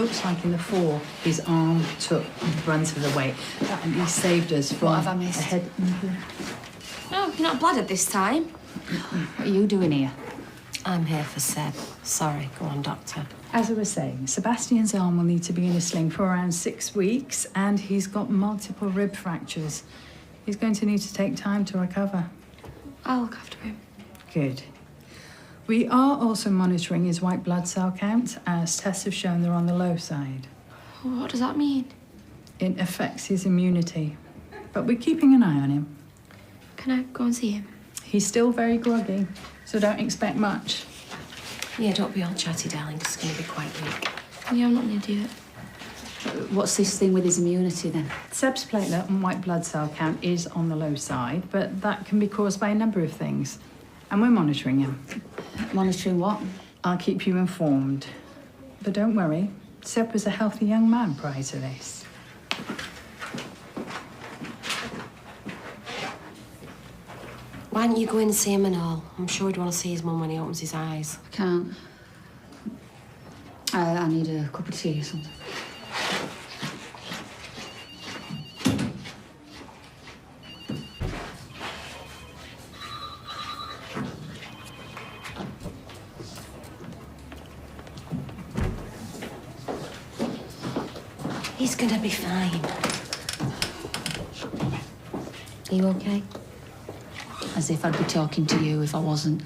Looks like in the fall, his arm took the brunt of the weight. That at least saved us from... What have I missed? A head... Oh, you're not bladdered this time. What are you doing here? I'm here for Seb. Sorry, go on, Doctor. As I was saying, Sebastian's arm will need to be in a sling for around 6 weeks, and he's got multiple rib fractures. He's going to need to take time to recover. I'll look after him. Good. We are also monitoring his white blood cell count, as tests have shown they're on the low side. What does that mean? It affects his immunity, but we're keeping an eye on him. Can I go and see him? He's still very groggy, so don't expect much. Yeah, don't be all chatty, darling, 'cause it's going to be quite weak. Yeah, I'm not an idiot. What's this thing with his immunity, then? Seb's platelet and white blood cell count is on the low side, but that can be caused by a number of things. And we're monitoring him. Monitoring what? I'll keep you informed. But don't worry, Seb was a healthy young man prior to this. Why don't you go in and see him and all? I'm sure he'd want to see his mum when he opens his eyes. I can't. I need a cup of tea or something. He's going to be fine. Are you okay? As if I'd be talking to you if I wasn't.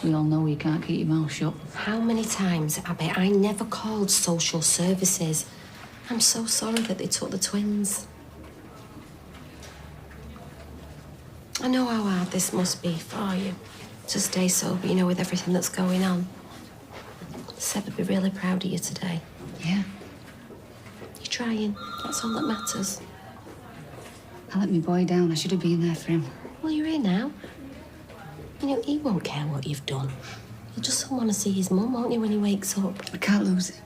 We all know you can't keep your mouth shut. How many times, Abby? I never called social services. I'm so sorry that they took the twins. I know how hard this must be for you to stay sober, you know, with everything that's going on. Seb would be really proud of you today. Yeah. You're trying. That's all that matters. I let me boy down. I should have been there for him. Well, you're here now. You know, he won't care what you've done. You'll just want to see his mum, won't you, when he wakes up? I can't lose it.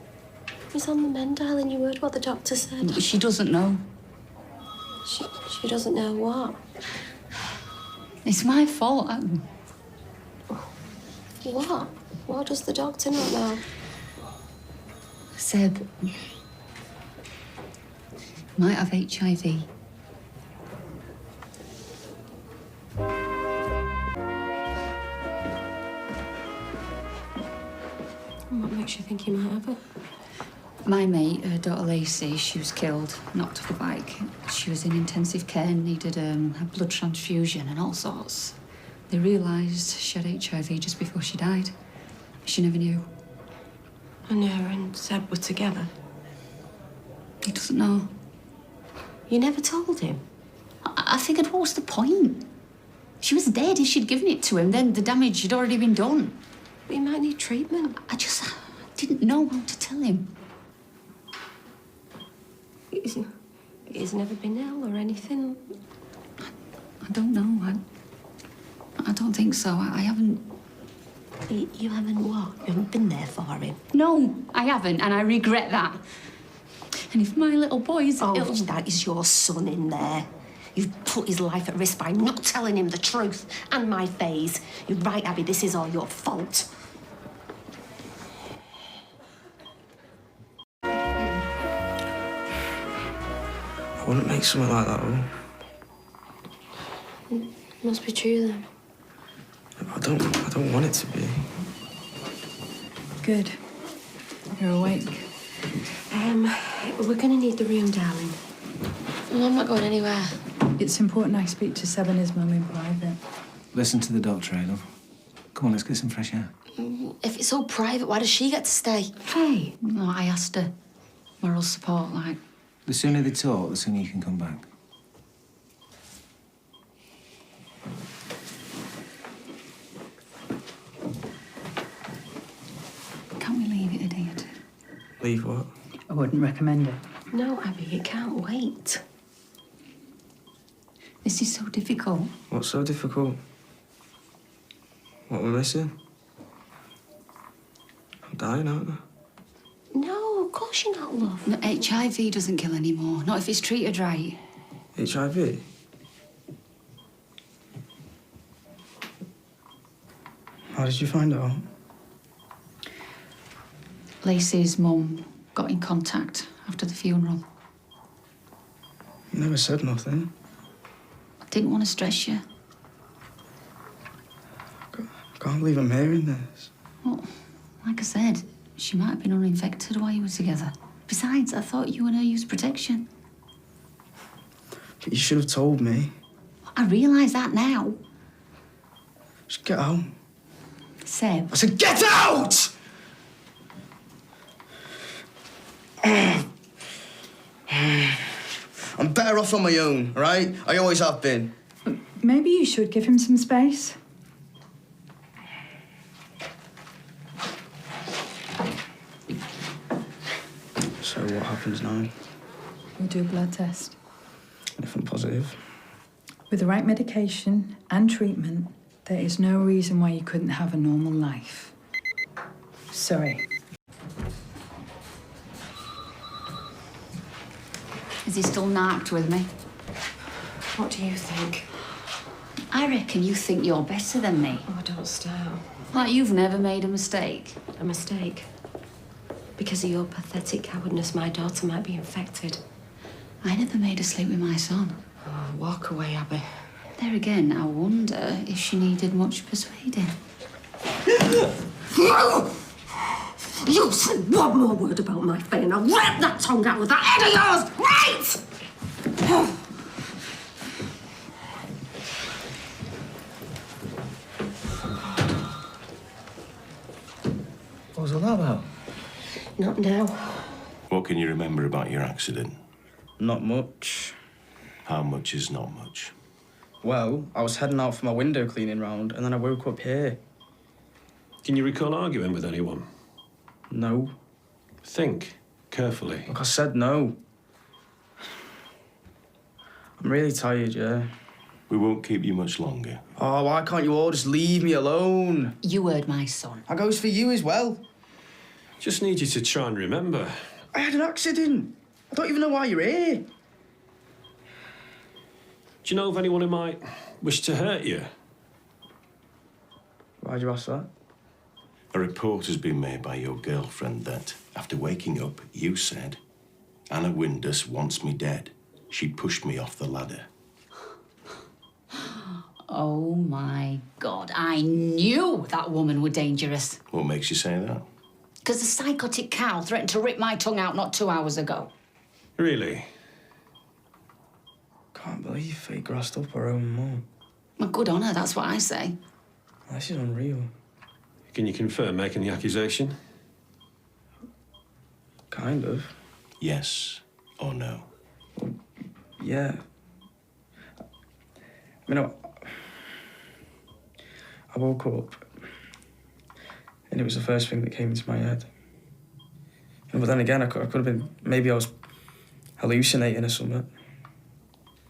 He's on the mend, darling. You heard what the doctor said. She doesn't know. She doesn't know what. It's my fault. What? What does the doctor not know? Seb might have HIV. What makes you think he might have it? My mate, her daughter Lacey, she was killed, knocked off a bike. She was in intensive care and needed a blood transfusion and all sorts. They realised she had HIV just before she died. She never knew. And her and Seb were together? He doesn't know. You never told him? I figured, what was the point? She was dead. If she'd given it to him, then the damage had already been done. But he might need treatment. I just didn't know how to tell him. He's never been ill or anything? I don't know. I don't think so. I haven't... You haven't what? You haven't been there for him? No, I haven't, and I regret that. And if my little boy's ill... ill... that is your son in there. You've put his life at risk by not telling him the truth and my phase. You're right, Abby, this is all your fault. I wouldn't make something like that, would It must be true, then. I don't want it to be. Good. You're awake. We're gonna need the room, darling. Well, I'm not going anywhere. It's important I speak to Seb and his mum in private. Listen to the doctor, eh, love? Come on, let's get some fresh air. If it's all private, why does she get to stay? Hey, no, I asked her. Moral support, like... The sooner they talk, the sooner you can come back. Can't we leave it a day or two? Leave what? I wouldn't recommend it. No, Abby, you can't wait. This is so difficult. What's so difficult? What am I missing? I'm dying, aren't I? No, of course you're not, love. No, HIV doesn't kill anymore, not if it's treated right. HIV? How did you find out? Lacey's mum got in contact after the funeral. You never said nothing. I didn't want to stress you. I can't believe I'm hearing this. Well, like I said, she might have been uninfected while you were together. Besides, I thought you and her used protection. But you should have told me. I realise that now. Just get out. Seb. I said, get out! I'm better off on my own, all right? I always have been. Maybe you should give him some space. So what happens now? We'll do a blood test. If I'm positive? With the right medication and treatment, there is no reason why you couldn't have a normal life. Sorry. Is he still narked with me? What do you think? I reckon you think you're better than me. Oh, don't start. Like you've never made a mistake. A mistake. Because of your pathetic cowardness, my daughter might be infected. I never made her sleep with my son. Oh, walk away, Abby. There again, I wonder if she needed much persuading. You say one more word about my Faye and I'll rip that tongue out with that head of yours, right? What was all that about? Not now. What can you remember about your accident? Not much. How much is not much? Well, I was heading out for my window cleaning round, and then I woke up here. Can you recall arguing with anyone? No. Think carefully. Like I said, no. I'm really tired, yeah. We won't keep you much longer. Oh, why can't you all just leave me alone? You heard my son. That goes for you as well. Just need you to try and remember. I had an accident. I don't even know why you're here. Do you know of anyone who might wish to hurt you? Why'd you ask that? A report has been made by your girlfriend that, after waking up, you said, Anna Windus wants me dead. She pushed me off the ladder. Oh, my God. I knew that woman were dangerous. What makes you say that? Because the psychotic cow threatened to rip my tongue out not 2 hours ago. Really? Can't believe Faye grassed up her own mum. Well, good on her, that's what I say. This is unreal. Can you confirm making the accusation? Kind of. Yes or no? Yeah. You know, I woke up and it was the first thing that came into my head. But then again, I could have been, maybe I was hallucinating or something.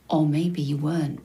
Or maybe you weren't.